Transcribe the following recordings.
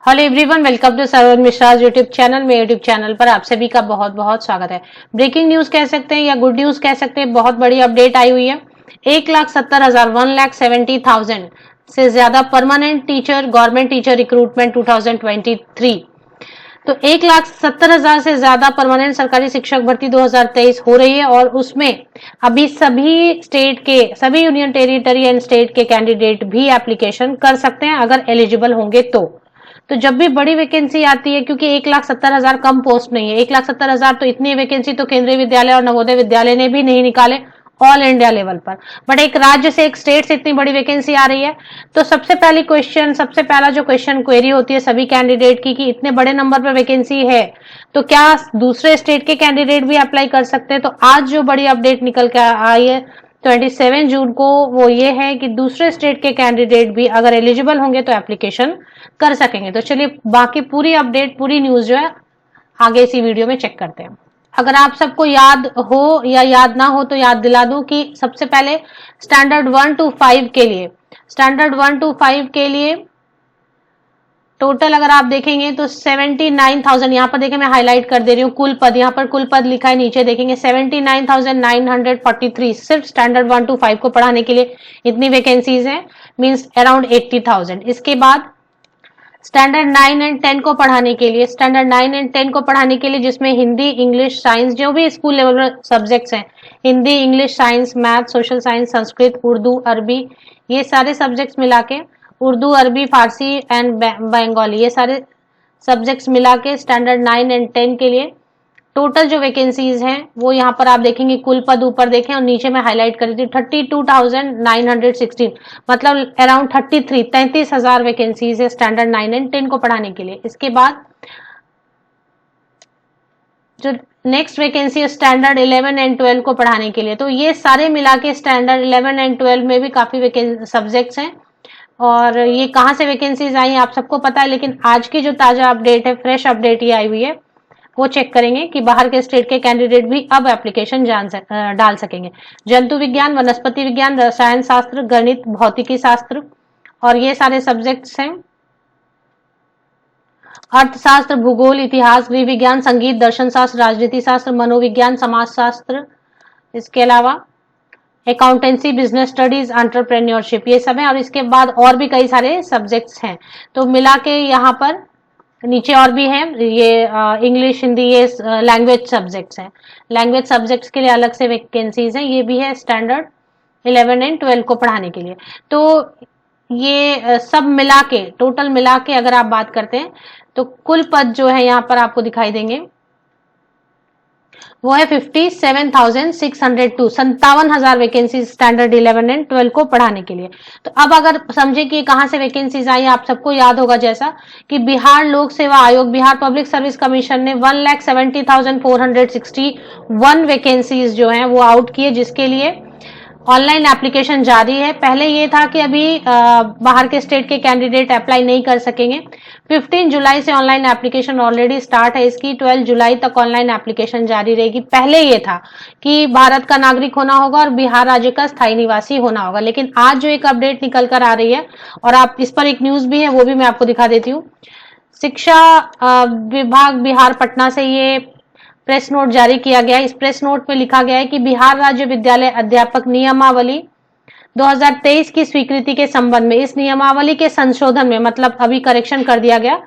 Hello everyone, welcome to Sarvan Mishra YouTube channel. मेरे YouTube channel पर आप सभी का बहुत बहुत स्वागत है। ब्रेकिंग न्यूज कह सकते हैं या गुड न्यूज कह सकते हैं, बहुत बड़ी अपडेट आई हुई है। 1,70,000 1,70,000 से ज्यादा permanent teacher government teacher recruitment 2023। तो 1,70,000 से ज्यादा परमानेंट सरकारी शिक्षक भर्ती 2023 हो रही है और उसमें अभी सभी स्टेट के, सभी यूनियन टेरिटरी एंड स्टेट के कैंडिडेट भी एप्लीकेशन कर सकते हैं अगर एलिजिबल होंगे तो जब भी बड़ी वैकेंसी आती है, क्योंकि 1,70,000 कम पोस्ट नहीं है, 1,70,000 तो इतनी वैकेंसी तो केंद्रीय विद्यालय और नवोदय विद्यालय ने भी नहीं निकाले ऑल इंडिया लेवल पर। बट एक राज्य से, एक स्टेट से इतनी बड़ी वैकेंसी आ रही है, तो सबसे पहला जो क्वेश्चन क्वेरी होती है सभी कैंडिडेट की कि इतने बड़े नंबर पर वैकेंसी है तो क्या दूसरे स्टेट के कैंडिडेट भी अप्लाई कर सकते हैं। तो आज जो बड़ी अपडेट निकल के आई है 27 जून को, वो ये है कि दूसरे स्टेट के कैंडिडेट भी अगर एलिजिबल होंगे तो एप्लीकेशन कर सकेंगे। तो चलिए बाकी पूरी अपडेट, पूरी न्यूज जो है आगे इसी वीडियो में चेक करते हैं। अगर आप सबको याद हो या याद ना हो तो याद दिला दूं कि सबसे पहले स्टैंडर्ड 1 to 5 के लिए टोटल अगर आप देखेंगे तो 79,000, यहाँ पर देखें मैं हाईलाइट कर दे रही हूँ कुल पद, यहाँ पर कुल पद लिखा है, नीचे देखेंगे 79,943 सिर्फ स्टैंडर्ड 1 to 5 को पढ़ाने के लिए इतनी वैकेंसीज हैं, मींस अराउंड 80,000। इसके बाद स्टैंडर्ड 9 एंड 10 को पढ़ाने के लिए, जिसमें हिंदी, इंग्लिश, साइंस, जो भी स्कूल लेवल पर सब्जेक्ट्स हैं, Hindi, English, science, math, social science, Sanskrit, Urdu, अरबी, ये सारे सब्जेक्ट्स मिला के, उर्दू, अरबी, फारसी एंड बंगाली, ये सारे सब्जेक्ट्स मिला के स्टैंडर्ड 9 एंड 10 के लिए टोटल जो वैकेंसीज हैं वो यहाँ पर आप देखेंगे, कुल पद ऊपर देखें और नीचे में हाईलाइट कर दी 32,916, मतलब अराउंड 33,000 वैकेंसीज है स्टैंडर्ड 9 एंड 10 को पढ़ाने के लिए। इसके बाद जो नेक्स्ट वैकेंसी है स्टैंडर्ड 11 एंड 12 को पढ़ाने के लिए, तो ये सारे मिला के स्टैंडर्ड 11 एंड 12 में भी काफी सब्जेक्ट्स हैं। और ये कहाँ से वैकेंसीज आई आप सबको पता है, लेकिन आज की जो ताजा अपडेट है, फ्रेश अपडेट ये आई हुई है, वो चेक करेंगे कि बाहर के स्टेट के कैंडिडेट भी अब एप्लीकेशन डाल सकेंगे। जंतु विज्ञान, वनस्पति विज्ञान, रसायन शास्त्र, गणित, भौतिकी शास्त्र और ये सारे सब्जेक्ट्स हैं। अर्थशास्त्र, भूगोल, इतिहास, गृह विज्ञान, संगीत, दर्शन शास्त्र, राजनीति शास्त्र, मनोविज्ञान, समाज शास्त्र, इसके अलावा अकाउंटेंसी, बिजनेस स्टडीज, एंटरप्रेन्योरशिप, ये सब है। और इसके बाद और भी कई सारे सब्जेक्ट्स हैं, तो मिला के यहाँ पर नीचे और भी है, ये इंग्लिश, हिंदी, ये लैंग्वेज सब्जेक्ट्स हैं। लैंग्वेज सब्जेक्ट्स के लिए अलग से वैकेंसीज हैं, ये भी है स्टैंडर्ड 11 एंड 12 को पढ़ाने के लिए। तो ये सब मिला के, टोटल मिला के अगर आप बात करते हैं तो कुल पद जो है यहाँ पर आपको दिखाई देंगे वो है 57,602, 57,000 वैकेंसी स्टैंडर्ड 11 एंड 12 को पढ़ाने के लिए। तो अब अगर समझे कि कहां से वैकेंसीज आई, आप सबको याद होगा जैसा कि बिहार लोक सेवा आयोग, बिहार पब्लिक सर्विस कमीशन ने 1,70,461 वैकेंसीज जो हैं वो आउट किए, जिसके लिए ऑनलाइन एप्लीकेशन जारी है। पहले ये था कि अभी बाहर के स्टेट के कैंडिडेट अप्लाई नहीं कर सकेंगे। 15 जुलाई से ऑनलाइन एप्लीकेशन ऑलरेडी स्टार्ट है इसकी, 12 जुलाई तक ऑनलाइन एप्लीकेशन जारी रहेगी। पहले ये था कि भारत का नागरिक होना होगा और बिहार राज्य का स्थायी निवासी होना होगा, लेकिन आज जो एक अपडेट निकल कर आ रही है और आप इस पर एक न्यूज भी है वो भी मैं आपको दिखा देती हूँ। शिक्षा विभाग बिहार पटना से ये प्रेस नोट जारी किया गया है। इस प्रेस नोट में लिखा गया है कि बिहार राज्य विद्यालय अध्यापक नियमावली 2023 की स्वीकृति के संबंध में, इस नियमावली के संशोधन में, मतलब अभी करेक्शन कर दिया गया,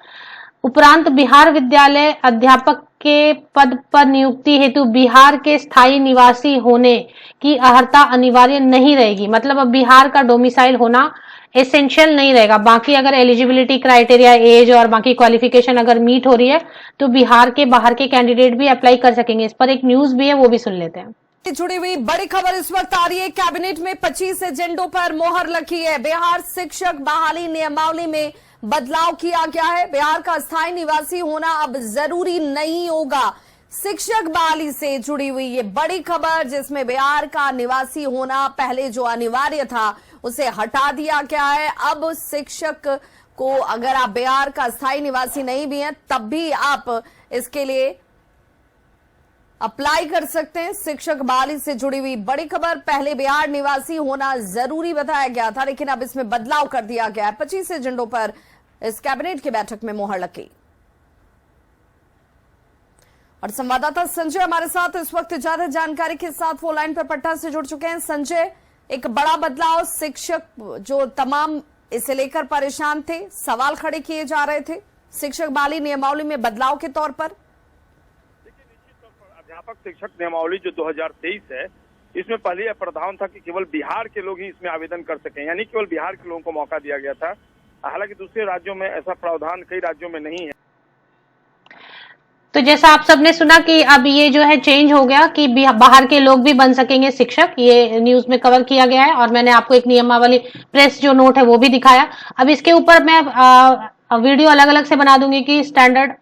उपरांत बिहार विद्यालय अध्यापक के पद पर नियुक्ति हेतु बिहार के स्थायी निवासी होने की अर्हता अनिवार्य नहीं रहेगी। मतलब अब बिहार का डोमिसाइल होना एसेंशियल नहीं रहेगा। बाकी अगर एलिजिबिलिटी क्राइटेरिया, एज और बाकी क्वालिफिकेशन अगर मीट हो रही है तो बिहार के बाहर के कैंडिडेट भी अप्लाई कर सकेंगे। इस पर एक न्यूज भी है, वो भी सुन लेते हैं। जुड़ी हुई बड़ी खबर इस वक्त आ रही है, कैबिनेट में 25 एजेंडों पर मोहर लगी है। बिहार शिक्षक बहाली नियमावली में बदलाव किया गया है। बिहार का स्थायी निवासी होना अब जरूरी नहीं होगा। शिक्षक बहाली से जुड़ी हुई ये बड़ी खबर, जिसमें बिहार का निवासी होना पहले जो अनिवार्य था उसे हटा दिया गया है। अब शिक्षक को, अगर आप बिहार का स्थायी निवासी नहीं भी हैं तब भी आप इसके लिए अप्लाई कर सकते हैं। शिक्षक बहाली से जुड़ी हुई बड़ी खबर, पहले बिहार निवासी होना जरूरी बताया गया था, लेकिन अब इसमें बदलाव कर दिया गया है। 25 एजेंडों पर इस कैबिनेट की बैठक में मोहर लगी। और संवाददाता संजय हमारे साथ इस वक्त ज्यादा जानकारी के साथ वो लाइन पर पटना से जुड़ चुके हैं। संजय, एक बड़ा बदलाव, शिक्षक जो तमाम इसे लेकर परेशान थे, सवाल खड़े किए जा रहे थे शिक्षक बहाली नियमावली में बदलाव के तौर पर। देखिए, निश्चित तौर पर अध्यापक शिक्षक नियमावली जो 2023 है, इसमें पहले यह प्रावधान था कि केवल बिहार के लोग ही इसमें आवेदन कर सकें, यानी केवल बिहार के लोगों को मौका दिया गया था। हालांकि दूसरे राज्यों में ऐसा प्रावधान कई राज्यों में नहीं है। तो जैसा आप सबने सुना कि अब ये जो है चेंज हो गया कि बाहर के लोग भी बन सकेंगे शिक्षक, ये न्यूज में कवर किया गया है और मैंने आपको एक नियमावली प्रेस जो नोट है वो भी दिखाया। अब इसके ऊपर मैं वीडियो अलग अलग से बना दूंगी कि स्टैंडर्ड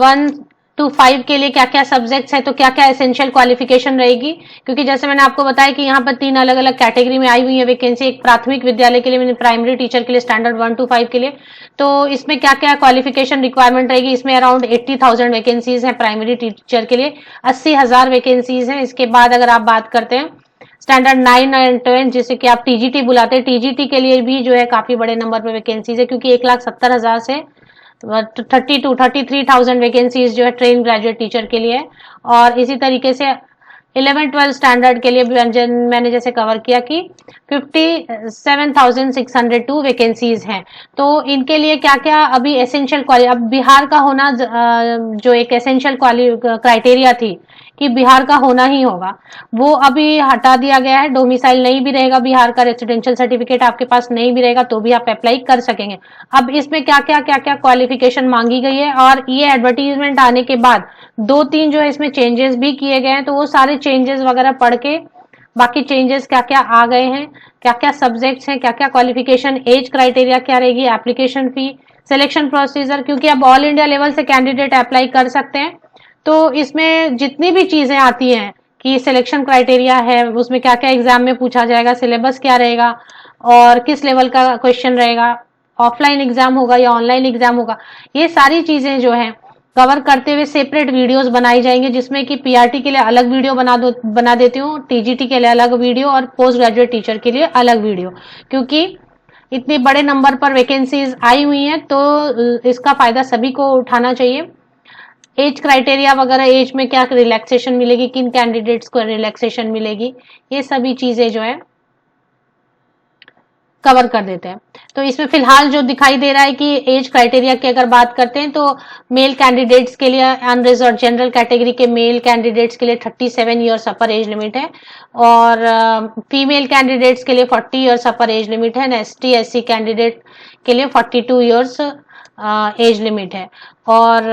1 to 5 के लिए क्या क्या सब्जेक्ट्स है, तो क्या क्या एसेंशियल क्वालिफिकेशन रहेगी, क्योंकि जैसे मैंने आपको बताया कि यहाँ पर 3 अलग अलग कैटेगरी में आई हुई है वैकेंसी। एक प्राथमिक विद्यालय के लिए, प्राइमरी टीचर के लिए स्टैंडर्ड 1 to 5 के लिए, तो इसमें क्या क्या क्वालिफिकेशन रिक्वायरमेंट रहेगी। इसमें अराउंड 80,000 वैकेंसीज है प्राइमरी टीचर के लिए, 80,000 वैकेंसीज है। इसके बाद अगर आप बात करते हैं स्टैंडर्ड 9 और 10 जिसे कि आप टीजीटी बुलाते हैं, टीजीटी के लिए भी जो है काफी बड़े नंबर पर वैकेंसीज है, क्योंकि 1,70,000 से 33,000 वैकेंसीज जो है ट्रेन ग्रेजुएट टीचर के लिए। और इसी तरीके से 11-12 स्टैंडर्ड के लिए मैंने जैसे कवर किया कि 57,602 वैकेंसीज हैं। तो इनके लिए क्या क्या अभी एसेंशियल अब बिहार का होना जो एक एसेंशियल क्राइटेरिया थी कि बिहार का होना ही होगा, वो अभी हटा दिया गया है। डोमिसाइल नहीं भी रहेगा बिहार का, रेसिडेंशियल सर्टिफिकेट आपके पास नहीं भी रहेगा तो भी आप अप्लाई कर सकेंगे। अब इसमें क्या क्या क्वालिफिकेशन मांगी गई है, और ये एडवर्टीजमेंट आने के बाद 2-3 जो है इसमें चेंजेस भी किए गए हैं, तो वो सारे चेंजेस वगैरह पढ़ के बाकी चेंजेस क्या क्या आ गए हैं, क्या क्या सब्जेक्ट्स हैं, क्या क्या क्वालिफिकेशन, एज क्राइटेरिया क्या रहेगी, एप्लीकेशन फी, सिलेक्शन प्रोसीजर, क्योंकि अब ऑल इंडिया लेवल से कैंडिडेट अप्लाई कर सकते हैं। तो इसमें जितनी भी चीजें आती हैं कि सिलेक्शन क्राइटेरिया है, उसमें क्या क्या एग्जाम में पूछा जाएगा, सिलेबस क्या रहेगा और किस लेवल का क्वेश्चन रहेगा, ऑफलाइन एग्जाम होगा या ऑनलाइन एग्जाम होगा, ये सारी चीजें जो है कवर करते हुए सेपरेट वीडियोस बनाई जाएंगे, जिसमें कि पीआरटी के लिए अलग वीडियो बना देती हूँ, टीजीटी के लिए अलग वीडियो और पोस्ट ग्रेजुएट टीचर के लिए अलग वीडियो, क्योंकि इतने बड़े नंबर पर वैकेंसीज आई हुई हैं तो इसका फायदा सभी को उठाना चाहिए। एज क्राइटेरिया वगैरह, एज में क्या रिलैक्सेशन मिलेगी, किन कैंडिडेट्स को रिलैक्सेशन मिलेगी, ये सभी चीजें जो है कवर कर देते हैं। तो इसमें फिलहाल जो दिखाई दे रहा है कि एज क्राइटेरिया की अगर बात करते हैं तो मेल कैंडिडेट्स के लिए अनरिजर्व जनरल कैटेगरी के मेल कैंडिडेट्स के लिए 37 ईयर्स अपर एज लिमिट है, और फीमेल कैंडिडेट्स के लिए 40 ईयर्स अपर एज लिमिट है, एसटी एससी कैंडिडेट के लिए 42 ईयर्स एज लिमिट है। और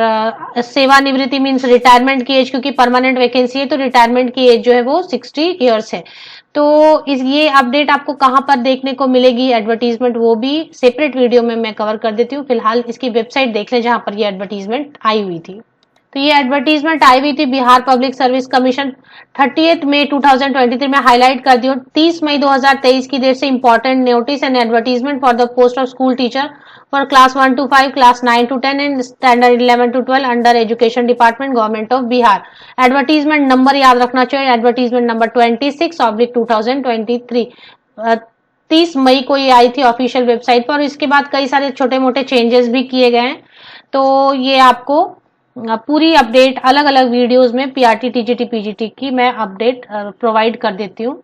सेवानिवृत्ति मीन्स रिटायरमेंट की एज, क्योंकि परमानेंट वैकेंसी है तो रिटायरमेंट की एज जो है वो 60 ईयर्स है। तो ये अपडेट आपको कहां पर देखने को मिलेगी एडवर्टीजमेंट, वो भी सेपरेट वीडियो में मैं कवर कर देती हूँ। फिलहाल इसकी वेबसाइट देख लें जहां पर ये एडवर्टीजमेंट आई हुई थी। तो ये एडवर्टीजमेंट आई हुई थी बिहार पब्लिक सर्विस कमीशन 30 मई 2023 में हाईलाइट कर दी। 30 मई 2023 की डेट से important notice and advertisement for the post of school teacher for class 1 to 5, class 9 to 10 and standard 11 to 12 under education department government of Bihar. Advertisement number याद रखना चाहिए, advertisement number 26/2023। 30 मई को ये आई थी ऑफिशियल वेबसाइट पर, और इसके बाद कई सारे छोटे मोटे चेंजेस भी किए गए हैं। तो ये आपको पूरी अपडेट अलग अलग वीडियोस में पीआरटी टीजीटी पीजीटी की मैं अपडेट प्रोवाइड कर देती हूँ।